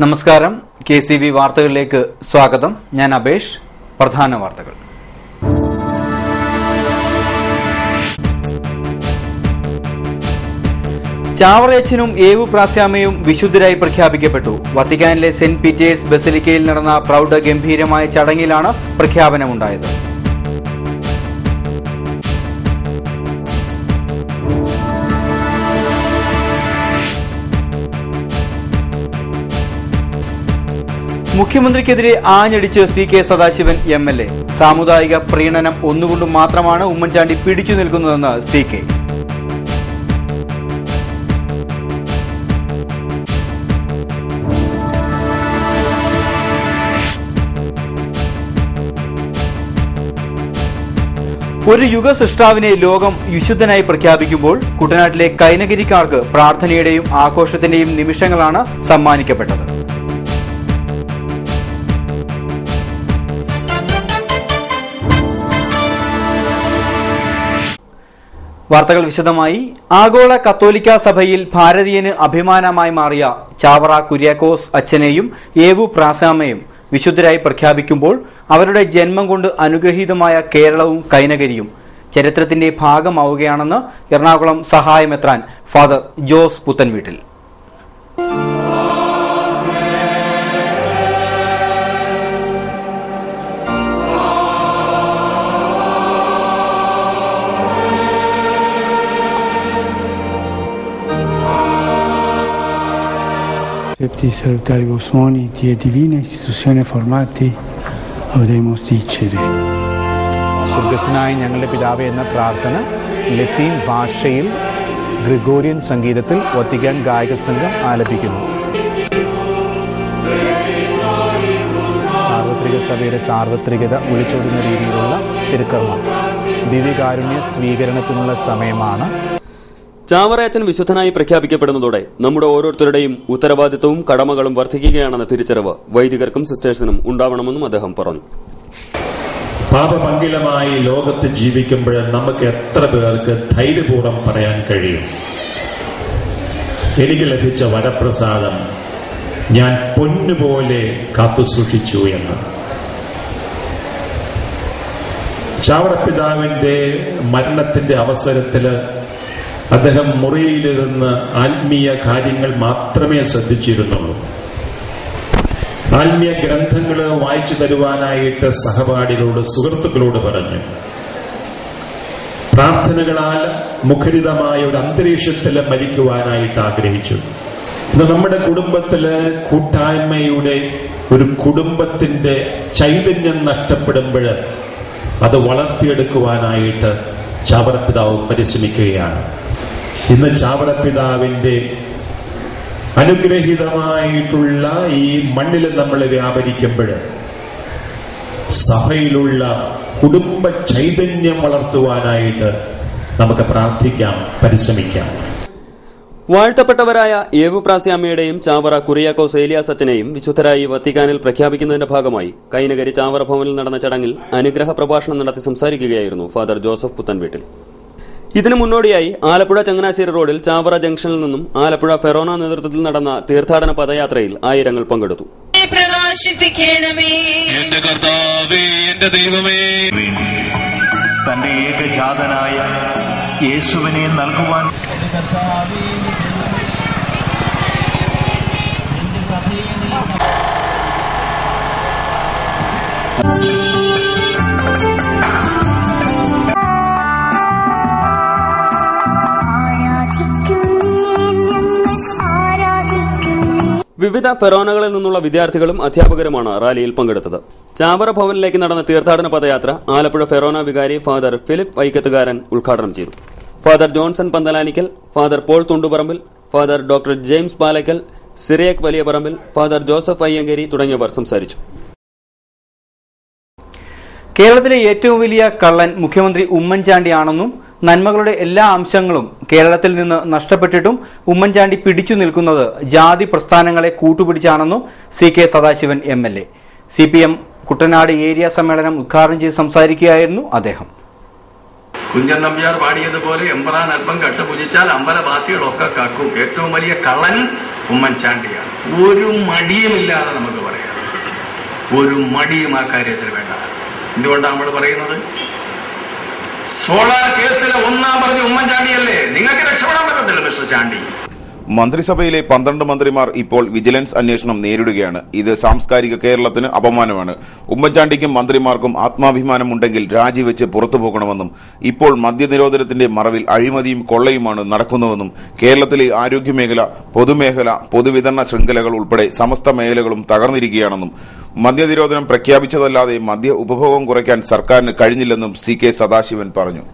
നമസ്കാരം. KCV വാർത്തകളിലേക്ക് സ്വാഗതം. ഞാൻ അബേഷ്. പ്രധാന വാർത്തകൾ. ചാവറയച്ചനും ഏവു പ്രാസ്യാമയും വിശുദ്ധരായി പ്രഖ്യാപിക്കപ്പെട്ടു. വത്തിക്കാനിലെ സെന്റ് പീറ്റേഴ്സ് ബസിലിക്കയിൽ നടന്ന പ്രൗഢഗംഭീരമായ ചടങ്ങിലാണ് പ്രഖ്യാപനമുണ്ടായത്. മുഖ്യമന്ത്രിക്കെതിരെ ആഞ്ഞടിച്ച് CK സദാശിവൻ MLA. സാമുദായിക പ്രീണനം ഒന്നുകൊണ്ടും മാത്രമാണ് ഉമ്മൻചാണ്ടി പിടിച്ചു നിൽക്കുന്നതെന്ന് CK. ഒരു യുഗസൃഷ്ടാവിനെ ലോകം വിശുദ്ധനായി പ്രഖ്യാപിക്കുമ്പോൾ കുട്ടനാട്ടിലെ കൈനഗിരിക്കാർക്ക് പ്രാർത്ഥനയുടെയും ആഘോഷത്തിന്റെയും നിമിഷങ്ങളാണ് സമ്മാനിക്കപ്പെട്ടത്. വാർത്തകൾ വിശദമായി. ആഗോള കത്തോലിക്ക സഭയിൽ ഭാരതീയന് അഭിമാനമായി മാറിയ ചാവറ കുര്യാക്കോസ് അച്ഛനെയും ഏവു പ്രാസാമയും വിശുദ്ധരായി പ്രഖ്യാപിക്കുമ്പോൾ അവരുടെ ജന്മം കൊണ്ട് അനുഗ്രഹീതമായ കേരളവും കൈനകരിയും ചരിത്രത്തിന്റെ ഭാഗമാവുകയാണെന്ന് എറണാകുളം സഹായമെത്രാൻ father Jose Puthenveettil. Di salutare i suoni di divina istituzione formati avremos dicere. സ്വർഗസ്നായ ഞങ്ങളുടെ പിതാവേ എന്ന പ്രാർത്ഥന ലത്തീൻ ഭാഷയിൽ ഗ്രിഗോറിയൻ സംഗീതത്തിൽ വത്തിക്കാൻ ഗായക സംഘം ആലപിക്കുന്നു. സാർവത്രിക സഭയുടെ സാർവത്രികത വിളിച്ചോടുന്ന രീതിയിലുള്ള തിരുക്കർമ്മം ദിവ്യകാരുണ്യ സ്വീകരണത്തിനുള്ള സമയമാണ്. ചാവറയച്ചൻ വിശുദ്ധനായി പ്രഖ്യാപിക്കപ്പെടുന്നതോടെ നമ്മുടെ ഓരോരുത്തരുടെയും ഉത്തരവാദിത്വവും കടമകളും വർദ്ധിക്കുകയാണെന്ന തിരിച്ചറിവ് വൈദികർക്കും സിസ്റ്റേഴ്സിനും ഉണ്ടാവണമെന്നും അദ്ദേഹം പറഞ്ഞു. പാപമംഗലമായി ലോകത്ത് ജീവിക്കുമ്പോൾ നമുക്ക് എത്ര പേർക്ക് ധൈര്യപൂർവ്വം പറയാൻ കഴിയും, എനിക്ക് ലഭിച്ച വരപ്രസാദം ഞാൻ പൊന്നുപോലെ കാത്തുസൂക്ഷിച്ചു എന്ന്. ചാവറപ്പിതാവിന്റെ മരണത്തിന്റെ അവസരത്തില് അദ്ദേഹം മുറിയിലിരുന്ന് ആത്മീയ കാര്യങ്ങൾ മാത്രമേ ശ്രദ്ധിച്ചിരുന്നുള്ളൂ. ആത്മീയ ഗ്രന്ഥങ്ങൾ വായിച്ചു തരുവാനായിട്ട് സഹപാഠികളോട്, സുഹൃത്തുക്കളോട് പറഞ്ഞു. പ്രാർത്ഥനകളാൽ മുഖരിതമായ ഒരു അന്തരീക്ഷത്തിൽ മരിക്കുവാനായിട്ട് ആഗ്രഹിച്ചു. ഇന്ന് നമ്മുടെ കുടുംബത്തില് കൂട്ടായ്മയുടെ ഒരു കുടുംബത്തിന്റെ ചൈതന്യം നഷ്ടപ്പെടുമ്പോൾ അത് വളർത്തിയെടുക്കുവാനായിട്ട് ചാവറപ്പിതാവ് പരിശ്രമിക്കുകയാണ്. ഇന്ന് ചാവറപ്പിതാവിന്റെ അനുഗ്രഹീതമായിട്ടുള്ള ഈ മണ്ണിൽ നമ്മൾ വ്യാപരിക്കുമ്പോൾ സഭയിലുള്ള കുടുംബ ചൈതന്യം വളർത്തുവാനായിട്ട് നമുക്ക് പ്രാർത്ഥിക്കാം, പരിശ്രമിക്കാം. വാഴ്ത്തപ്പെട്ടവരായ ഏവു പ്രാസ്യാമയുടെയും ചാവറ കുര്യാക്കോസ് ഏലിയാസ് അച്ഛനെയും വിശുദ്ധരായി വത്തിക്കാനിൽ പ്രഖ്യാപിക്കുന്നതിന്റെ ഭാഗമായി കൈനകരി ചാവറ ഭവനിൽ നടന്ന ചടങ്ങിൽ അനുഗ്രഹ പ്രഭാഷണം നടത്തി സംസാരിക്കുകയായിരുന്നു ഫാദർ ജോസഫ് പുത്തൻവീട്ടിൽ. ഇതിനു മുന്നോടിയായി ആലപ്പുഴ ചങ്ങനാശ്ശേരി റോഡിൽ ചാവറ ജംഗ്ഷനിൽ നിന്നും ആലപ്പുഴ ഫെറോന നേതൃത്വത്തിൽ നടന്ന തീർത്ഥാടന പദയാത്രയിൽ ആയിരങ്ങൾ പങ്കെടുത്തു. എന്റെ കർത്താവേ, എന്റെ ദൈവമേ, തന്റെ ഏകജാതനായ യേശുവിനെ നൽകുവാൻ വിവിധ ഫെറോനകളിൽ നിന്നുള്ള വിദ്യാർത്ഥികളും അധ്യാപകരുമാണ് റാലിയിൽ പങ്കെടുത്തത്. ചാവറ ഭവനിലേക്ക് നടന്ന തീർത്ഥാടന പദയാത്ര ആലപ്പുഴ ഫെറോന വികാരി ഫാദർ ഫിലിപ്പ് വൈക്കത്തുകാരൻ ഉദ്ഘാടനം ചെയ്തു. Father Johnson Panthalanickal, father Paul Thundiparambil, father doctor James Palackal, Cyriac Valiya Parambil, father Joseph Ayyankeri തുടങ്ങിയവർ സംസാരിച്ചു. കേരളത്തിലെ ഏറ്റവും വലിയ കള്ളൻ മുഖ്യമന്ത്രി ഉമ്മൻചാണ്ടിയാണെന്നും നന്മകളുടെ എല്ലാ അംശങ്ങളും കേരളത്തിൽ നിന്ന് നഷ്ടപ്പെട്ടിട്ടും ഉമ്മൻചാണ്ടി പിടിച്ചു നിൽക്കുന്നത് ജാതി പ്രസ്ഥാനങ്ങളെ കൂട്ടുപിടിച്ചാണെന്നും CK Sadasivan MLA. CPM Kuttanad area സമ്മേളനം ഉദ്ഘാടനം ചെയ്ത് സംസാരിക്കുകയായിരുന്നു അദ്ദേഹം. കുഞ്ചൻ നമ്പ്യാർ പാടിയതുപോലെ എമ്പറാൻ അല്പം കട്ടുപുജിച്ചാൽ അമ്പലവാസികളൊക്കെ കാക്കും. ഏറ്റവും വലിയ കള്ളൻ ഉമ്മൻചാണ്ടിയാണ്. ഒരു മടിയുമില്ലാതെ നമുക്ക് പറയാം. ഒരു മടിയും ആ കാര്യത്തിൽ വേണ്ട. എന്തുകൊണ്ടാണ് നമ്മൾ പറയുന്നത്? സോളാർ കേസിലെ ഒന്നാം പ്രതി ഉമ്മൻചാണ്ടിയല്ലേ? നിങ്ങൾക്ക് രക്ഷപ്പെടാൻ പറ്റത്തില്ല മിസ്റ്റർ ചാണ്ടി. മന്ത്രിസഭയിലെ 12 മന്ത്രിമാർ ഇപ്പോൾ വിജിലൻസ് അന്വേഷണം നേരിടുകയാണ്. ഇത് സാംസ്കാരിക കേരളത്തിന് അപമാനമാണ്. ഉമ്മൻചാണ്ടിക്കും മന്ത്രിമാർക്കും ആത്മാഭിമാനമുണ്ടെങ്കിൽ രാജിവെച്ച് പുറത്തു പോകണമെന്നും ഇപ്പോൾ മദ്യനിരോധനത്തിന്റെ മറവിൽ അഴിമതിയും കൊള്ളയുമാണ് നടക്കുന്നതെന്നും കേരളത്തിലെ ആരോഗ്യമേഖല, പൊതുമേഖല, പൊതുവിതരണ ശൃംഖലകൾ ഉൾപ്പെടെ സമസ്ത മേഖലകളും തകർന്നിരിക്കുകയാണെന്നും മദ്യനിരോധനം പ്രഖ്യാപിച്ചതല്ലാതെ മദ്യ ഉപഭോഗം കുറയ്ക്കാൻ സർക്കാരിന് കഴിഞ്ഞില്ലെന്നും CK സദാശിവൻ പറഞ്ഞു.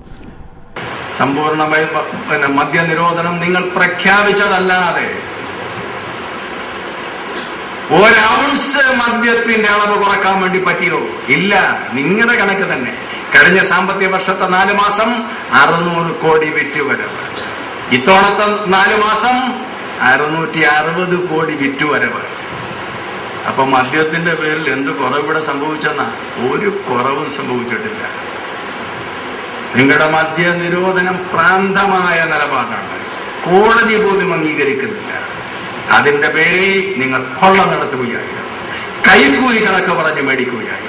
സമ്പൂർണമായി മദ്യനിരോധനം നിങ്ങൾ പ്രഖ്യാപിച്ചതല്ലാതെ ഒരൗൺസ് മദ്യത്തിന്റെ അളവ് കുറക്കാൻ വേണ്ടി പറ്റിയോ? ഇല്ല. നിങ്ങളുടെ കണക്ക് തന്നെ. കഴിഞ്ഞ സാമ്പത്തിക വർഷത്തെ 4 മാസം 600 കോടി വിറ്റുവരവ്, ഇത്തവണത്തെ 4 മാസം 660 കോടി വിറ്റുവരവ്. അപ്പൊ മദ്യത്തിന്റെ പേരിൽ എന്ത് കുറവിവിടെ സംഭവിച്ചെന്നാ? ഒരു കുറവും സംഭവിച്ചിട്ടില്ല. നിങ്ങളുടെ മദ്യനിരോധനം പ്രാന്തമായ നിലപാടാണ്. കോടതി പോലും അംഗീകരിക്കുന്നില്ല. അതിന്റെ പേരിൽ നിങ്ങൾ കൊള്ള നടത്തുകയായി, കൈക്കൂലി കണക്ക് പറഞ്ഞ് മേടിക്കുകയായി.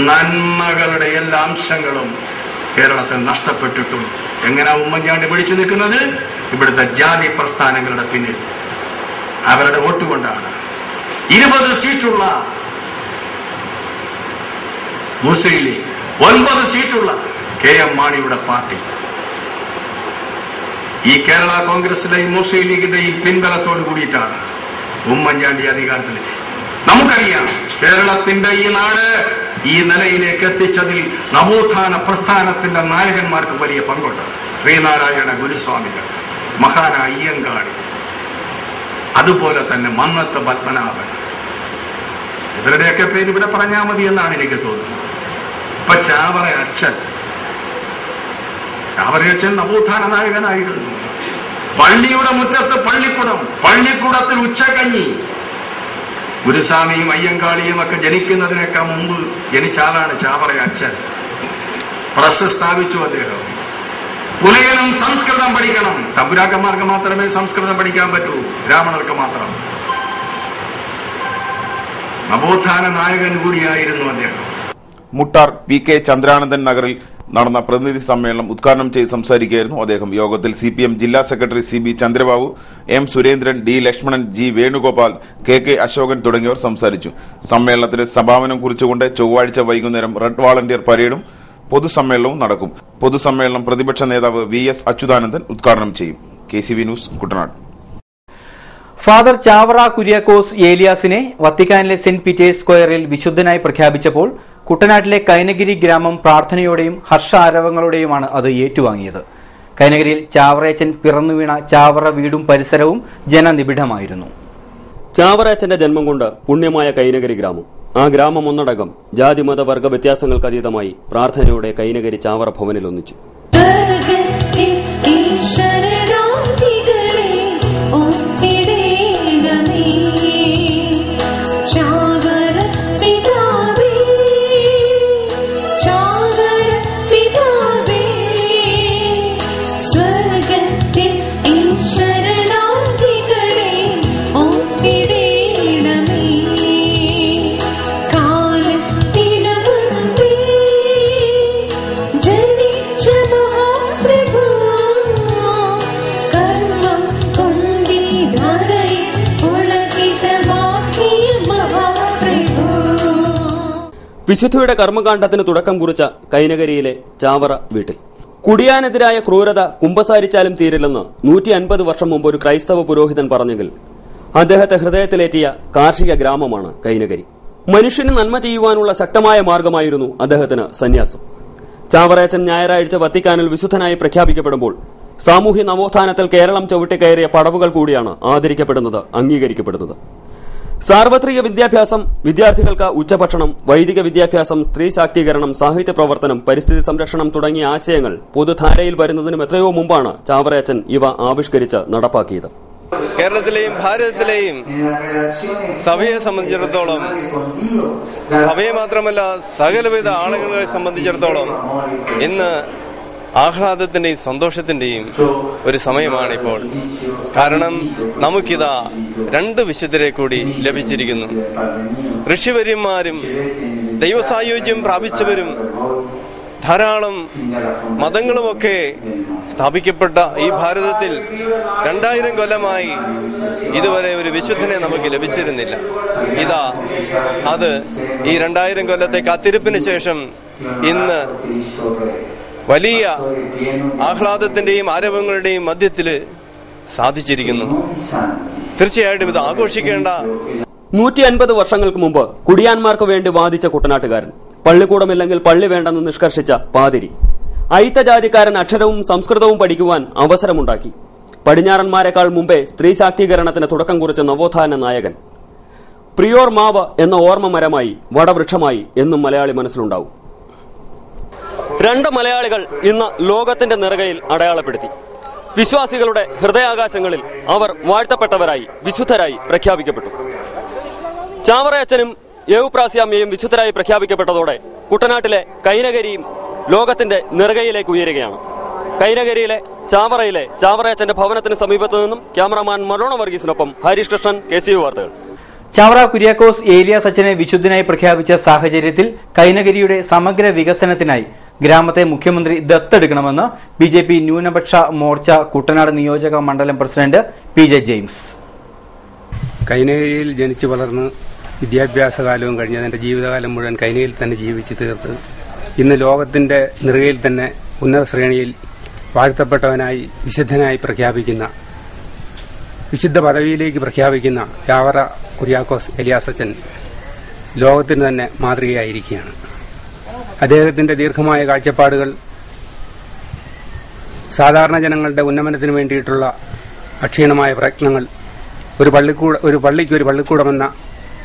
നന്മകളുടെ എല്ലാ അംശങ്ങളും കേരളത്തിൽ നഷ്ടപ്പെട്ടിട്ടും എങ്ങനെ ഉമ്മൻചാണ്ടി പിടിച്ചു നിൽക്കുന്നത്? ഇവിടുത്തെ ജാതി പ്രസ്ഥാനങ്ങളുടെ പിന്നിൽ അവരുടെ വോട്ട് കൊണ്ടാണ്. 20 സീറ്റുള്ള മുസ്ലിം ലീഗ്, 9 സീറ്റുള്ള KM മാണിയുടെ പാർട്ടി, ഈ കേരള കോൺഗ്രസിലെയും മുസ്ലിം ലീഗിന്റെയും പിൻബലത്തോട് കൂടിയിട്ടാണ് ഉമ്മൻചാണ്ടി അധികാരത്തിൽ. നമുക്കറിയാം കേരളത്തിന്റെ ഈ നാട് ഈ നിലയിലേക്ക് എത്തിച്ചതിൽ നവോത്ഥാന പ്രസ്ഥാനത്തിന്റെ നായകന്മാർക്ക് വലിയ പങ്കുണ്ട്. ശ്രീനാരായണ ഗുരുസ്വാമികൾ, മഹാനായ അയ്യങ്കാളി, അതുപോലെ തന്നെ മന്നത്ത് പത്മനാഭൻ. ഇവരുടെയൊക്കെ പേര് ഇവിടെ പറഞ്ഞാൽ മതി എന്നാണ് എനിക്ക് തോന്നുന്നത്. ഇപ്പൊ ചാവറ അച്ഛൻ നവോത്ഥാന നായകനായിരുന്നു. പള്ളിയുടെ മുറ്റത്ത് പള്ളിക്കുടം, പള്ളിക്കുടത്തിൽ ഉച്ചക്കഞ്ഞി. ഗുരുസ്വാമിയും അയ്യങ്കാളിയും ഒക്കെ ജനിക്കുന്നതിനേക്കാൾ മുമ്പ് ജനിച്ച ആളാണ് ചാവറ അച്ഛൻ. പ്രസ് സ്ഥാപിച്ചു അദ്ദേഹം. പുലയനും സംസ്കൃതം പഠിക്കണം. തമ്പുരാക്കന്മാർക്ക് മാത്രമേ സംസ്കൃതം പഠിക്കാൻ പറ്റൂ, ബ്രാഹ്മണർക്ക് മാത്രം. നവോത്ഥാന നായകൻ കൂടിയായിരുന്നു അദ്ദേഹം. മുട്ടാർ PK ചന്ദ്രാനന്ദൻ നഗറിൽ നടന്ന പ്രതിനിധി സമ്മേളനം ഉദ്ഘാടനം ചെയ്ത് സംസാരിക്കുകയായിരുന്നു അദ്ദേഹം. യോഗത്തിൽ CPM ജില്ലാ secretary CB Chandrababu, M Surendran, D Lakshmanan, G Venugopal, KK Ashokan തുടങ്ങിയവർ സംസാരിച്ചു. സമ്മേളനത്തിന് സമാപനം കുറിച്ചുകൊണ്ട് ചൊവ്വാഴ്ച വൈകുന്നേരം റെഡ് വാളണ്ടിയർ പരേഡും പൊതുസമ്മേളനവും നടക്കും. പൊതുസമ്മേളനം പ്രതിപക്ഷ നേതാവ് VS അച്യുതാനന്ദൻ ഉദ്ഘാടനം ചെയ്യും. KCV news, Kuttanad. Father Chavara Kuriakose ഏലിയാസിനെ വത്തിക്കാനിലെ സെന്റ് പീറ്റേഴ്സ് സ്ക്വയറിൽ വിശുദ്ധനായി പ്രഖ്യാപിച്ചപ്പോൾ കുട്ടനാട്ടിലെ കൈനഗിരി ഗ്രാമം പ്രാർത്ഥനയോടെയും ഹർഷാരവങ്ങളോടെയുമാണ് അത് ഏറ്റുവാങ്ങിയത്. കൈനഗിരിയിൽ ചാവറയച്ചൻ പിറന്നുവീണ ചാവറ വീടും പരിസരവും ജനനിബിഡമായിരുന്നു. ചാവറയച്ചന്റെ ജന്മം കൊണ്ട് പുണ്യമായ കൈനഗിരി ഗ്രാമം, ആ ഗ്രാമം ഒന്നടങ്കം ജാതിമത വർഗ വ്യത്യാസങ്ങൾക്കതീതമായി പ്രാർത്ഥനയോടെ കൈനഗിരി ചാവറ ഭവനിൽ ഒന്നിച്ചു. വിശുദ്ധിയുടെ കർമ്മകാണ്ഡത്തിന് തുടക്കം കുറിച്ച കൈനകരിയിലെ ചാവറ വീട്ടിൽ കുടിയാനെതിരായ ക്രൂരത കുമ്പസാരിച്ചാലും തീരില്ലെന്ന് 150 വർഷം മുമ്പ് ഒരു ക്രൈസ്തവ പുരോഹിതൻ പറഞ്ഞെങ്കിൽ അദ്ദേഹത്തെ ഹൃദയത്തിലേറ്റിയ കാർഷിക ഗ്രാമമാണ് കൈനകരി. മനുഷ്യന് നന്മ ചെയ്യുവാനുള്ള ശക്തമായ മാർഗമായിരുന്നു അദ്ദേഹത്തിന് സന്യാസം. ചാവറയച്ചൻ ഞായറാഴ്ച വത്തിക്കാനിൽ വിശുദ്ധനായി പ്രഖ്യാപിക്കപ്പെടുമ്പോൾ സാമൂഹ്യ നവോത്ഥാനത്തിൽ കേരളം ചവിട്ടിക്കയറിയ പടവുകൾ കൂടിയാണ് ആദരിക്കപ്പെടുന്നത്, അംഗീകരിക്കപ്പെടുന്നത്. സാർവത്രിക വിദ്യാഭ്യാസം, വിദ്യാർത്ഥികൾക്ക് ഉച്ചഭക്ഷണം, വൈദിക വിദ്യാഭ്യാസം, സ്ത്രീ ശാക്തീകരണം, സാഹിത്യ പ്രവർത്തനം, പരിസ്ഥിതി സംരക്ഷണം തുടങ്ങിയ ആശയങ്ങൾ പൊതുധാരയിൽ വരുന്നതിനും എത്രയോ മുമ്പാണ് ചാവറയച്ചൻ ഇവ ആവിഷ്കരിച്ച് നടപ്പാക്കിയത്. കേരളത്തിലെയും ഭാരതത്തിലെയും സഭയെ സംബന്ധിച്ചിടത്തോളം, സഭയെ മാത്രമല്ല സകലവിധ ആളുകളെ സംബന്ധിച്ചിടത്തോളം ഇന്ന് ആഹ്ലാദത്തിന്റെയും സന്തോഷത്തിന്റെയും ഒരു സമയമാണിപ്പോൾ. കാരണം നമുക്കിതാ 2 വിശുദ്ധരെ കൂടി ലഭിച്ചിരിക്കുന്നു. ഋഷിവര്യന്മാരും ദൈവസായുജ്യം പ്രാപിച്ചവരും ധാരാളം മതങ്ങളുമൊക്കെ സ്ഥാപിക്കപ്പെട്ട ഈ ഭാരതത്തിൽ 2000 കൊല്ലമായി ഇതുവരെ ഒരു വിശുദ്ധനെ നമുക്ക് ലഭിച്ചിരുന്നില്ല. ഇതാ അത് ഈ 2000 കൊല്ലത്തെ കാത്തിരിപ്പിന് ശേഷം ഇന്ന് വലിയ ആഹ്ലാദത്തിന്റെയും ആരവങ്ങളുടെയും മധ്യത്തിൽ സാധിച്ചിരിക്കുന്നു. തീർച്ചയായിട്ടും ഇത് ആഘോഷിക്കേണ്ട. 150 വർഷങ്ങൾക്ക് മുമ്പ് കുടിയാന്മാർക്ക് വേണ്ടി വാദിച്ച കുട്ടനാട്ടുകാരൻ, പള്ളിക്കൂടമില്ലെങ്കിൽ പള്ളി വേണ്ടെന്ന് നിഷ്കർഷിച്ച പാതിരി, അയിത്തജാതിക്കാരൻ അക്ഷരവും സംസ്കൃതവും പഠിക്കുവാൻ അവസരമുണ്ടാക്കി, പടിഞ്ഞാറന്മാരെക്കാൾ മുമ്പേ സ്ത്രീ ശാക്തീകരണത്തിന് തുടക്കം കുറിച്ച നവോത്ഥാന നായകൻ, പ്രിയോർ മാവ് എന്ന ഓർമ്മ മരമായി വടവൃക്ഷമായി എന്നും മലയാളി മനസ്സിലുണ്ടാവും. 2 മലയാളികൾ ഇന്ന് ലോകത്തിന്റെ നെറുകയിൽ അടയാളപ്പെടുത്തി. വിശ്വാസികളുടെ ഹൃദയാകാശങ്ങളിൽ അവർ വാഴ്ത്തപ്പെട്ടവരായി, വിശുദ്ധരായി പ്രഖ്യാപിക്കപ്പെട്ടു. ചാവറയച്ചനും യേവുപ്രാസ്യാമ്മയും വിശുദ്ധരായി പ്രഖ്യാപിക്കപ്പെട്ടതോടെ കുട്ടനാട്ടിലെ കൈനകരിയും ലോകത്തിന്റെ നെറുകയിലേക്ക് ഉയരുകയാണ്. കൈനകരിയിലെ ചാവറയിലെ ചാവറയച്ചന്റെ ഭവനത്തിന് സമീപത്തു നിന്നും ക്യാമറാമാൻ മറോണ വർഗീസിനൊപ്പം ഹരീഷ് കൃഷ്ണൻ, KCV വാർത്തകൾ. ചാവറ കുര്യാക്കോസ് ഏലിയാസ് അച്ഛനെ വിശുദ്ധനായി പ്രഖ്യാപിച്ച സാഹചര്യത്തിൽ കൈനകരിയുടെ സമഗ്ര വികസനത്തിനായി ഗ്രാമത്തെ മുഖ്യമന്ത്രി ദത്തെടുക്കണമെന്ന് BJP ന്യൂനപക്ഷ മോർച്ച കുട്ടനാട് നിയോജക മണ്ഡലം പ്രസിഡന്റ് PJ ജെയിംസ്. കൈനകരിയിൽ ജനിച്ചു വളർന്ന് വിദ്യാഭ്യാസകാലവും കഴിഞ്ഞ് എന്റെ ജീവിതകാലം മുഴുവൻ കൈനയിൽ തന്നെ ജീവിച്ചു തീർത്ത് ഇന്ന് ലോകത്തിന്റെ നെറുകയിൽ തന്നെ ഉന്നത ശ്രേണിയിൽ വാഴ്ത്തപ്പെട്ടവനായി വിശുദ്ധനായി പ്രഖ്യാപിക്കുന്ന, വിശുദ്ധ പദവിയിലേക്ക് പ്രഖ്യാപിക്കുന്ന ചാവറ കുര്യാക്കോസ് ഏലിയാസ് അച്ഛൻ ലോകത്തിന് തന്നെ മാതൃകയായിരിക്കുകയാണ്. അദ്ദേഹത്തിന്റെ ദീർഘമായ കാഴ്ചപ്പാടുകൾ, സാധാരണ ജനങ്ങളുടെ ഉന്നമനത്തിന് വേണ്ടിയിട്ടുള്ള അക്ഷീണമായ പ്രയത്നങ്ങൾ, ഒരു പള്ളിക്ക് ഒരു പള്ളിക്കൂടമെന്ന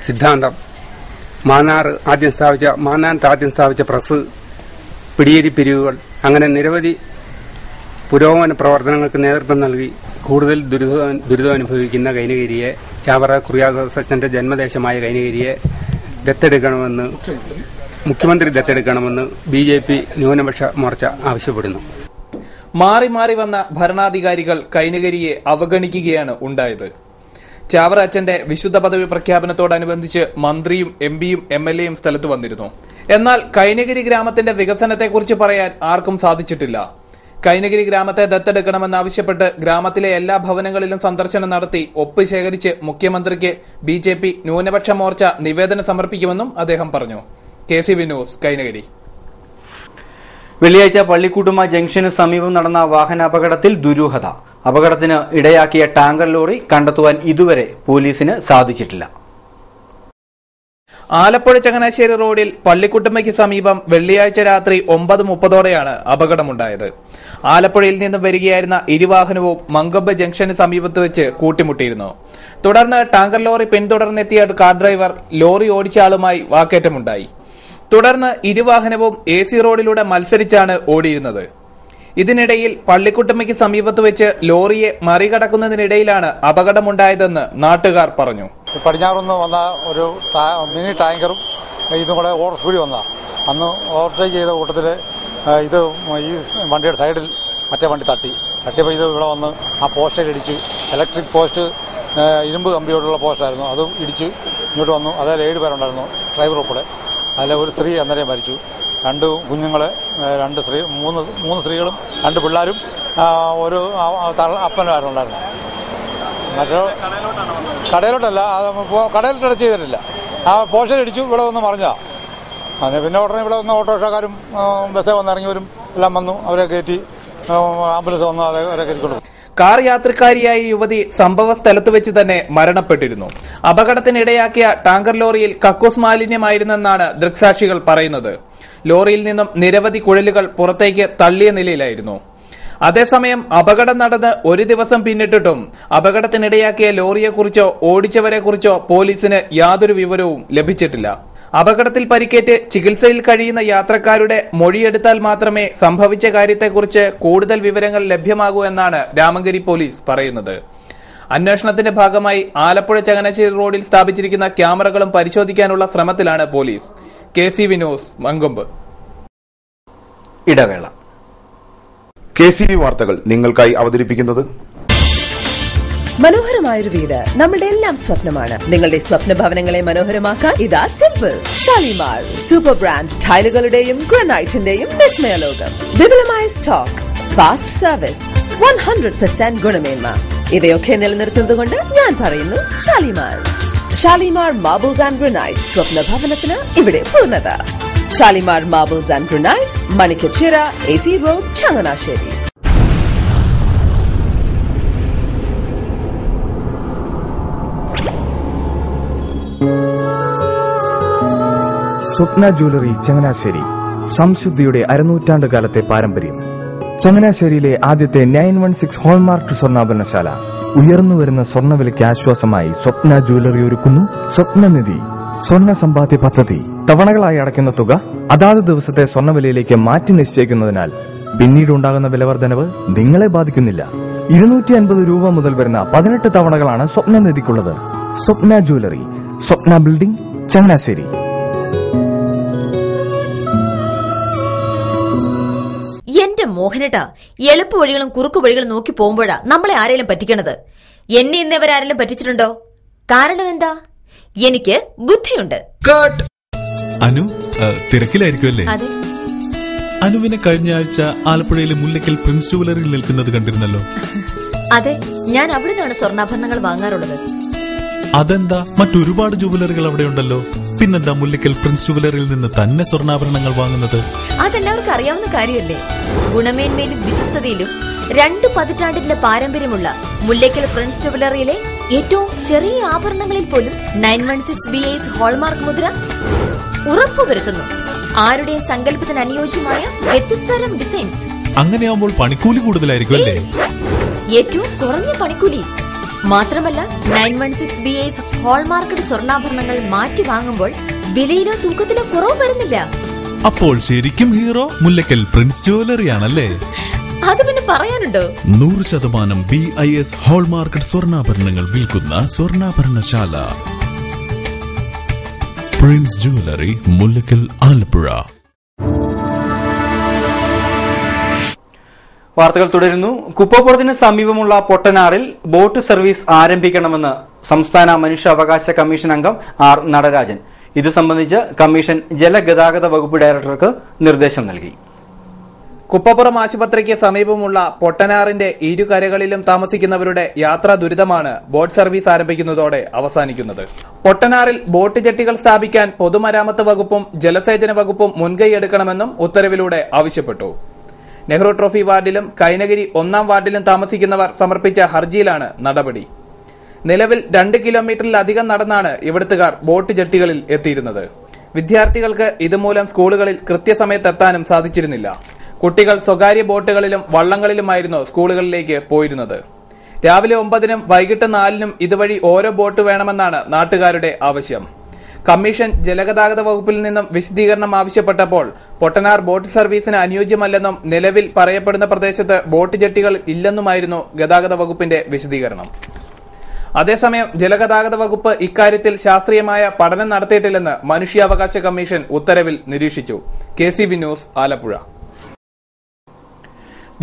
സിദ്ധാന്തം, മാന്നാനത്ത് ആദ്യം സ്ഥാപിച്ച പ്രസ്, പിടിയേരി പിരിവുകൾ, അങ്ങനെ നിരവധി പുരോഗമന പ്രവർത്തനങ്ങൾക്ക് നേതൃത്വം നൽകി കൂടുതൽ ദുരിതം അനുഭവിക്കുന്ന കൈനകരിയെ, ചാവറ കുര്യാക്കോസ് അച്ഛന്റെ ജന്മദേശമായ കൈനകരിയെ ദത്തെടുക്കണമെന്ന്, മുഖ്യമന്ത്രി ദത്തെടുക്കണമെന്ന് BJP ന്യൂനപക്ഷ മോർച്ച ആവശ്യപ്പെടുന്നു. മാറി മാറി വന്ന ഭരണാധികാരികൾ കൈനകരിയെ അവഗണിക്കുകയാണ് ഉണ്ടായത്. ചാവറ അച്ഛന്റെ വിശുദ്ധ പദവി പ്രഖ്യാപനത്തോടനുബന്ധിച്ച് മന്ത്രിയും MPയും MLAയും സ്ഥലത്ത് വന്നിരുന്നു. എന്നാൽ കൈനഗിരി ഗ്രാമത്തിന്റെ വികസനത്തെക്കുറിച്ച് പറയാൻ ആർക്കും സാധിച്ചിട്ടില്ല. കൈനഗിരി ഗ്രാമത്തെ ദത്തെടുക്കണമെന്നാവശ്യപ്പെട്ട് ഗ്രാമത്തിലെ എല്ലാ ഭവനങ്ങളിലും സന്ദർശനം നടത്തി ഒപ്പ് ശേഖരിച്ച് മുഖ്യമന്ത്രിക്ക് BJP ന്യൂനപക്ഷ മോർച്ച നിവേദനം സമർപ്പിക്കുമെന്നും അദ്ദേഹം പറഞ്ഞു. KCV news, Kainagiri. വെള്ളിയാഴ്ച പള്ളിക്കൂട്ടുമ ജംഗ്ഷന് സമീപം നടന്ന വാഹനാപകടത്തിൽ ദുരൂഹത. അപകടത്തിന് ഇടയാക്കിയ ടാങ്കർ ലോറി കണ്ടെത്തുവാൻ ഇതുവരെ പോലീസിന് സാധിച്ചിട്ടില്ല. ആലപ്പുഴ ചങ്ങനാശ്ശേരി റോഡിൽ പള്ളിക്കുട്ടുമയ്ക്ക് സമീപം വെള്ളിയാഴ്ച രാത്രി 9:30 അപകടമുണ്ടായത്. ആലപ്പുഴയിൽ നിന്നും വരികയായിരുന്ന ഇരുവാഹനവും മങ്കമ്പ് ജംഗ്ഷന് സമീപത്ത് വെച്ച് കൂട്ടിമുട്ടിയിരുന്നു. തുടർന്ന് ടാങ്കർ ലോറി പിന്തുടർന്നെത്തിയ കാർ ഡ്രൈവർ ലോറി ഓടിച്ച ആളുമായി വാക്കേറ്റമുണ്ടായി. തുടർന്ന് ഇരുവാഹനവും AC റോഡിലൂടെ മത്സരിച്ചാണ് ഓടിയിരുന്നത്. ഇതിനിടയിൽ പള്ളിക്കുട്ടുമയ്ക്ക് സമീപത്ത് വെച്ച് ലോറിയെ മറികടക്കുന്നതിനിടയിലാണ് അപകടമുണ്ടായതെന്ന് നാട്ടുകാർ പറഞ്ഞു. പടിഞ്ഞാറുനിന്ന് വന്ന ഒരു മിനി ടാങ്കറും ഇതും കൂടെ ഓവർ സ്പീഡിൽ വന്ന അന്ന് ഓവർടേക്ക് ചെയ്ത കൂട്ടത്തിൽ ഇത് ഈ വണ്ടിയുടെ സൈഡിൽ മറ്റേ വണ്ടി തട്ടിയപ്പോൾ ഇത് ഇവിടെ വന്ന് ആ പോസ്റ്റിൽ ഇടിച്ച്, ഇലക്ട്രിക് പോസ്റ്റ് ഇരുമ്പ് കമ്പിയോടുള്ള പോസ്റ്റായിരുന്നു, അത് ഇടിച്ച് ഇങ്ങോട്ട് വന്നു. അതിൽ 7 പേരുണ്ടായിരുന്നു, ഡ്രൈവർ ഉൾപ്പെടെ. അതിൽ ഒരു സ്ത്രീ അന്നേരം മരിച്ചു. 2 കുഞ്ഞുങ്ങളെ, 3 സ്ത്രീകളും 2 പിള്ളേരും ഒരു അപ്പനായിരുന്നു. മറ്റേ കടയിലോട്ടല്ല, കടയിലോട്ട് അടച്ച് ചെയ്തിട്ടില്ല, ആ പോഷൻ ഇടിച്ചു ഇവിടെ വന്ന് മറിഞ്ഞാ. അതിന് പിന്നെ ഉടനെ ഇവിടെ വന്ന ഓട്ടോറിക്ഷക്കാരും ബസ്സേ വന്നിറങ്ങിയവരും എല്ലാം വന്നു, അവരെ കയറ്റി ആംബുലൻസ് വന്നു, അവരെ കയറ്റിക്കൊണ്ടു. കാർ യാത്രക്കാരിയായ യുവതി സംഭവ സ്ഥലത്ത് വെച്ച് തന്നെ മരണപ്പെട്ടിരുന്നു. അപകടത്തിനിടയാക്കിയ ടാങ്കർ ലോറിയിൽ കക്കൂസ് മാലിന്യമായിരുന്നെന്നാണ് ദൃക്സാക്ഷികൾ പറയുന്നത്. ലോറിയിൽ നിന്നും നിരവധി കുഴലുകൾ പുറത്തേക്ക് തള്ളിയ നിലയിലായിരുന്നു. അതേസമയം അപകടം നടന്ന് ഒരു ദിവസം പിന്നിട്ടിട്ടും അപകടത്തിനിടയാക്കിയ ലോറിയെക്കുറിച്ചോ ഓടിച്ചവരെക്കുറിച്ചോ പോലീസിന് യാതൊരു വിവരവും ലഭിച്ചിട്ടില്ല. അപകടത്തിൽ പരിക്കേറ്റ് ചികിത്സയിൽ കഴിയുന്ന യാത്രക്കാരുടെ മൊഴിയെടുത്താൽ മാത്രമേ സംഭവിച്ച കാര്യത്തെക്കുറിച്ച് കൂടുതൽ വിവരങ്ങൾ ലഭ്യമാകൂ എന്നാണ് രാമങ്കരി പോലീസ് പറയുന്നത്. അന്വേഷണത്തിന്റെ ഭാഗമായി ആലപ്പുഴ ചങ്ങനാശ്ശേരി റോഡിൽ സ്ഥാപിച്ചിരിക്കുന്ന ക്യാമറകളും പരിശോധിക്കാനുള്ള ശ്രമത്തിലാണ് പോലീസ്. KCV news, Mankombu. ഇടവേള. KCV വാർത്തകൾ നിങ്ങൾക്കായി അവതരിപ്പിക്കുന്നത് മനോഹരമായൊരു വീട് നമ്മുടെ എല്ലാം സ്വപ്നമാണ്. നിങ്ങളുടെ സ്വപ്ന ഭവനങ്ങളെ മനോഹരമാക്കാൻ ഇതാ സിമ്പിൾ. ഷാലിമാർ സൂപ്പർ ബ്രാൻഡ് ടൈലുകളുടെയും ഗ്രാനൈറ്റിന്റെയും വിസ്മയ ലോകം. വിപുലമായ സ്റ്റോക്ക്, ഫാസ്റ്റ് സർവീസ്, 100% ഗുണമേന്മ ഇവയൊക്കെ നിലനിർത്തുന്നതുകൊണ്ട് ഞാൻ പറയുന്നു Shalimar. Shalimar marbles and granite, സ്വപ്ന ഭവനത്തിന് ഇവിടെ പൂർണ്ണത. Shalimar marbles and granite, Manikkachira, AC road, Changanassery. Swapna jewellery Changanassery, സംശുദ്ധിയുടെ അരനൂറ്റാണ്ട് കാലത്തെ പാരമ്പര്യം. ചങ്ങനാശ്ശേരിയിലെ ആദ്യത്തെ 916 ഹോൾമാർക്ക് സ്വർണ്ണാഭരണശാല. ഉയർന്നുവരുന്ന സ്വർണ്ണവിലയ്ക്ക് ആശ്വാസമായി സ്വപ്ന ജ്വല്ലറി ഒരുക്കുന്നു സ്വപ്നനിധി സ്വർണ്ണ സമ്പാദ്യ പദ്ധതി. തവണകളായി അടയ്ക്കുന്ന തുക അതാത് ദിവസത്തെ സ്വർണ്ണവിലയിലേക്ക് മാറ്റി നിശ്ചയിക്കുന്നതിനാൽ പിന്നീടുണ്ടാകുന്ന വിലവർദ്ധനവ് നിങ്ങളെ ബാധിക്കുന്നില്ല. 250 രൂപ മുതൽ വരുന്ന 18 തവണകളാണ് സ്വപ്നനിധിക്കുള്ളത്. സ്വപ്ന ജ്വല്ലറി, സ്വപ്ന ബിൽഡിംഗ്, ചങ്ങനാശ്ശേരി. എന്റെ മോഹനേട്ടാ, എളുപ്പ വഴികളും കുറുക്കു വഴികളും നോക്കി പോകുമ്പോഴാ നമ്മളെ ആരെങ്കിലും പറ്റിക്കണത്. എന്നെ ഇന്നവരാരെങ്കിലും പറ്റിച്ചിട്ടുണ്ടോ? കാരണം എന്താ? എനിക്ക് ബുദ്ധിയുണ്ട്. അനു തിരക്കിലായിരിക്കുമല്ലേ? അതെ. അനുവിനെ കഴിഞ്ഞ ആഴ്ച ആലപ്പുഴയിലെ മുല്ലയ്ക്കൽ പ്രിൻസ് ജുവലറിയിൽ നിൽക്കുന്നത് കണ്ടിരുന്നല്ലോ. അതെ, ഞാൻ അവിടെ നിന്നാണ് സ്വർണ്ണാഭരണങ്ങൾ വാങ്ങാറുള്ളത്. അതെന്താ, മറ്റൊരുപാട് ജുവലറികൾ അവിടെ ഉണ്ടല്ലോ. പിന്നെന്താ മുല്ലയ്ക്കൽ പ്രിൻസ് ജുവലറിയിൽ നിന്ന് തന്നെ സ്വർണ്ണാഭരണങ്ങൾ വാങ്ങുന്നത്? അതെല്ലാവർക്കും അറിയാവുന്ന കാര്യമല്ലേ. ഗുണമേന്മയിലും വിശ്വസ്തതയിലും 2 പതിറ്റാണ്ടിന്റെ പാരമ്പര്യമുള്ള മുല്ലയ്ക്കൽ പ്രിൻസ് ജുവലറിയിലെ ഏറ്റവും ചെറിയ ആഭരണങ്ങളിൽ പോലും 916 BIS ഹോൾമാർക്ക് മുദ്ര ഉറപ്പുവരുത്തുന്നു. ആരുടെയും സങ്കല്പത്തിന് അനുയോജ്യമായ വ്യത്യസ്തതരം ഡിസൈൻസ്. അങ്ങനെയാവുമ്പോൾ പണിക്കൂലി കൂടുതലായിരിക്കും അല്ലേ? ഏറ്റവും കുറഞ്ഞ പണിക്കൂലി മാത്രമല്ല, 916 BIS ഹോൾമാർക്കഡ് സ്വർണ്ണാഭരണങ്ങൾ മാറ്റി വാങ്ങുമ്പോൾ വിലയിലോ തൂക്കത്തിലോ കുറവ് വരുന്നില്ല. അപ്പോൾ ശരിക്കും ഹീറോ മുല്ലയ്ക്കൽ പ്രിൻസ് ജുവലറിയാണല്ലേ? അത് പിന്നെ പറയാനുണ്ടോ? 100% BIS ഹോൾമാർക്കഡ് സ്വർണ്ണാഭരണങ്ങൾ വിൽക്കുന്ന സ്വർണ്ണാഭരണശാല പ്രിൻസ് ജുവലറി, മുല്ലയ്ക്കൽ, ആലപ്പുഴ. വാർത്തകൾ തുടരുന്നു. കുപ്പപ്പുറത്തിന് സമീപമുള്ള പൊട്ടനാറിൽ ബോട്ട് സർവീസ് ആരംഭിക്കണമെന്ന് സംസ്ഥാന മനുഷ്യാവകാശ കമ്മീഷൻ അംഗം R നടരാജൻ. ഇത് സംബന്ധിച്ച് കമ്മീഷൻ ജലഗതാഗത വകുപ്പ് ഡയറക്ടർക്ക് നിർദ്ദേശം നൽകി. കുപ്പപ്പുറം ആശുപത്രിക്ക് സമീപമുള്ള പൊട്ടനാറിന്റെ ഇരുകരകളിലും താമസിക്കുന്നവരുടെ യാത്രാ ദുരിതമാണ് ബോട്ട് സർവീസ് ആരംഭിക്കുന്നതോടെ അവസാനിക്കുന്നത്. പൊട്ടനാറിൽ ബോട്ട് ജെട്ടികൾ സ്ഥാപിക്കാൻ പൊതുമരാമത്ത് വകുപ്പും ജലസേചന വകുപ്പും മുൻകൈയെടുക്കണമെന്നും ഉത്തരവിലൂടെ ആവശ്യപ്പെട്ടു. നെഹ്റു ട്രോഫി വാർഡിലും കൈനഗിരി 1-ാം വാർഡിലും താമസിക്കുന്നവർ സമർപ്പിച്ച ഹർജിയിലാണ് നടപടി. നിലവിൽ 2 കിലോമീറ്ററിലധികം നടന്നാണ് ഇവിടുത്തുകാർ ബോട്ട് ജെട്ടികളിൽ എത്തിയിരുന്നത്. വിദ്യാർത്ഥികൾക്ക് ഇതുമൂലം സ്കൂളുകളിൽ കൃത്യസമയത്തെത്താനും സാധിച്ചിരുന്നില്ല. കുട്ടികൾ സ്വകാര്യ ബോട്ടുകളിലും വള്ളങ്ങളിലുമായിരുന്നു സ്കൂളുകളിലേക്ക് പോയിരുന്നത്. രാവിലെ 9-നും വൈകിട്ട് 4-നും ഇതുവഴി ഓരോ ബോട്ട് വേണമെന്നാണ് നാട്ടുകാരുടെ ആവശ്യം. കമ്മീഷൻ ജലഗതാഗത വകുപ്പിൽ നിന്നും വിശദീകരണം ആവശ്യപ്പെട്ടപ്പോൾ പൊട്ടനാർ ബോട്ട് സർവീസിന് അനുയോജ്യമല്ലെന്നും നിലവിൽ പറയപ്പെടുന്ന പ്രദേശത്ത് ബോട്ട് ജെട്ടികൾ ഇല്ലെന്നുമായിരുന്നു ഗതാഗത വകുപ്പിന്റെ വിശദീകരണം. അതേസമയം ജലഗതാഗത വകുപ്പ് ഇക്കാര്യത്തിൽ ശാസ്ത്രീയമായ പഠനം നടത്തിയിട്ടില്ലെന്ന് മനുഷ്യാവകാശ കമ്മീഷൻ ഉത്തരവിൽ നിരീക്ഷിച്ചു. KCV news, Alappuzha.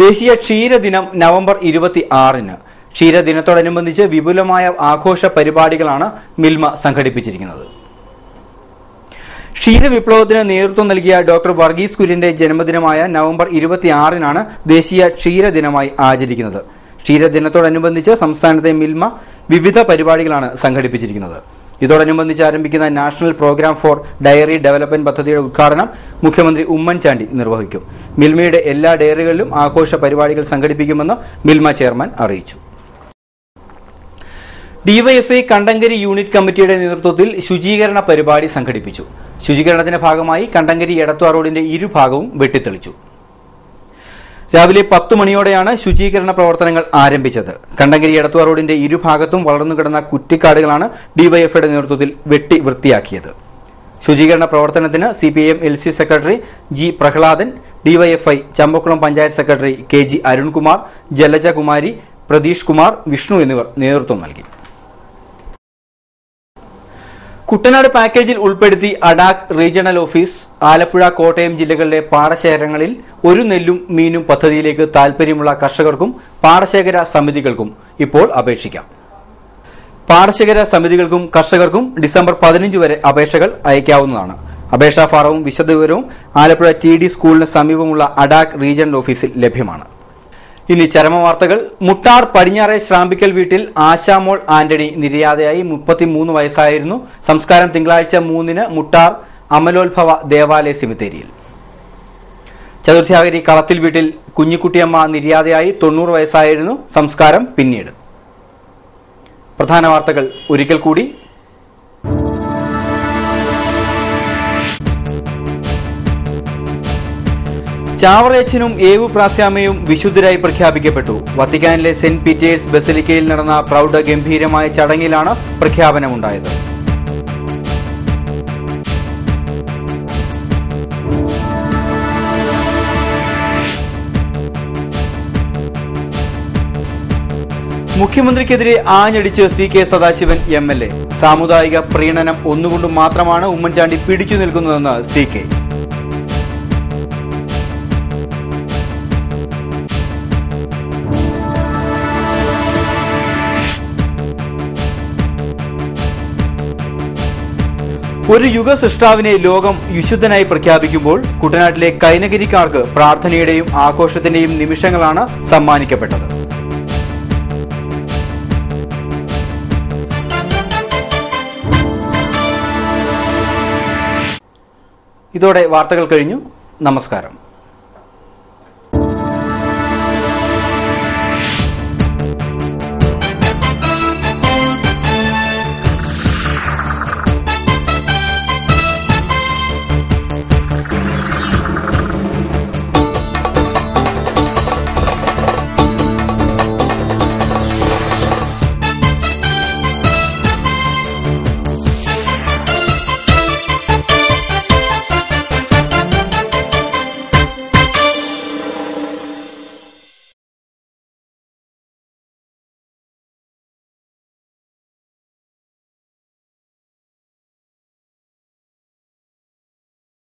ദേശീയ ക്ഷീരദിനം നവംബർ 26-ന്. ക്ഷീരദിനത്തോടനുബന്ധിച്ച് വിപുലമായ ആഘോഷ പരിപാടികളാണ് മിൽമ സംഘടിപ്പിച്ചിരിക്കുന്നത്. ക്ഷീരവിപ്ലവത്തിന് നേതൃത്വം നൽകിയ ഡോക്ടർ വർഗീസ് കുര്യന്റെ ജന്മദിനമായ നവംബർ 26-നാണ് ദേശീയ ക്ഷീരദിനമായി ആചരിക്കുന്നത്. ക്ഷീരദിനത്തോടനുബന്ധിച്ച് സംസ്ഥാനത്തെ മിൽമ വിവിധ പരിപാടികളാണ് സംഘടിപ്പിച്ചിരിക്കുന്നത്. ഇതോടനുബന്ധിച്ച് ആരംഭിക്കുന്ന national programme for dairy development പദ്ധതിയുടെ ഉദ്ഘാടനം മുഖ്യമന്ത്രി ഉമ്മൻചാണ്ടി നിർവഹിക്കും. മിൽമയുടെ എല്ലാ ഡയറികളിലും ആഘോഷ പരിപാടികൾ സംഘടിപ്പിക്കുമെന്ന് മിൽമ ചെയർമാൻ അറിയിച്ചു. ഡിവൈഎഫ്ഐ കണ്ടങ്കരി യൂണിറ്റ് കമ്മിറ്റിയുടെ നേതൃത്വത്തിൽ ശുചീകരണ പരിപാടി സംഘടിപ്പിച്ചു. ശുചീകരണത്തിന്റെ ഭാഗമായി കണ്ടങ്കരി എടത്വ റോഡിന്റെ ഇരുഭാഗവും വെട്ടിത്തെളിച്ചു. രാവിലെ 10 മണിയോടെയാണ് ശുചീകരണ പ്രവർത്തനങ്ങൾ ആരംഭിച്ചത്. കണ്ടങ്കരി എടത്വ റോഡിന്റെ ഇരുഭാഗത്തും വളർന്നുകിടന്ന കുറ്റിക്കാടുകളാണ് ഡിവൈഎഫ്ഐയുടെ നേതൃത്വത്തിൽ വെട്ടി വൃത്തിയാക്കിയത്. ശുചീകരണ പ്രവർത്തനത്തിന് CPIM LC secretary G Prahladan, DYFI Champakulam panchayat secretary KG Arunkumar, Jalajakumari, Pratheesh Kumar, Vishnu എന്നിവർ നേതൃത്വം നൽകി. കുട്ടനാട് പാക്കേജിൽ ഉൾപ്പെടുത്തി അഡാക് റീജിയണൽ ഓഫീസ് ആലപ്പുഴ, കോട്ടയം ജില്ലകളിലെ പാടശേഖരങ്ങളിൽ ഒരു നെല്ലും മീനും പദ്ധതിയിലേക്ക് താൽപര്യമുള്ള കർഷകർക്കും പാടശേഖര സമിതികൾക്കും ഇപ്പോൾ അപേക്ഷിക്കാം. പാടശേഖര സമിതികൾക്കും കർഷകർക്കും ഡിസംബർ 15 വരെ അപേക്ഷകൾ അയക്കാവുന്നതാണ്. അപേക്ഷാ ഫാറവും വിശദവിവരവും ആലപ്പുഴ TD സ്കൂളിന് സമീപമുള്ള അഡാക് റീജിയണൽ ഓഫീസിൽ ലഭ്യമാണ്. ഇനി ചരമവാർത്തകൾ. മുട്ടാർ പടിഞ്ഞാറെ ശ്രാമ്പിക്കൽ വീട്ടിൽ ആശാമോൾ ആന്റണി നിര്യാതയായി 33 വയസ്സായിരുന്നു. സംസ്കാരം തിങ്കളാഴ്ച 3-ന് മുട്ടാർ അമലോത്ഭവ ദേവാലയ സെമിത്തേരിയിൽ. ചതുർത്ഥ്യാഗരി കളത്തിൽ വീട്ടിൽ കുഞ്ഞിക്കുട്ടിയമ്മ നിര്യാതയായി 90 വയസ്സായിരുന്നു. സംസ്കാരം പിന്നീട്. പ്രധാന വാർത്തകൾ ഒരിക്കൽ കൂടി. ചാവറയച്ചനും ഏവു പ്രാസ്യാമയും വിശുദ്ധരായി പ്രഖ്യാപിക്കപ്പെട്ടു. വത്തിക്കാനിലെ സെന്റ് പീറ്റേഴ്സ് ബസിലിക്കയിൽ നടന്ന പ്രൗഢഗംഭീരമായ ചടങ്ങിലാണ് പ്രഖ്യാപനമുണ്ടായത്. മുഖ്യമന്ത്രിക്കെതിരെ ആഞ്ഞടിച്ച് CK സദാശിവൻ MLA. സാമുദായിക പ്രീണനം ഒന്നുകൊണ്ടും മാത്രമാണ് ഉമ്മൻചാണ്ടി പിടിച്ചു നിൽക്കുന്നതെന്ന് CK. ഒരു യുഗസൃഷ്ടാവിനെ ലോകം വിശുദ്ധനായി പ്രഖ്യാപിക്കുമ്പോൾ കുട്ടനാട്ടിലെ കൈനഗിരിക്കാർക്ക് പ്രാർത്ഥനയുടെയും ആഘോഷത്തിന്റെയും നിമിഷങ്ങളാണ് സമ്മാനിക്കപ്പെട്ടത്. ഇതോടെ വാർത്തകൾ കഴിഞ്ഞു. നമസ്കാരം.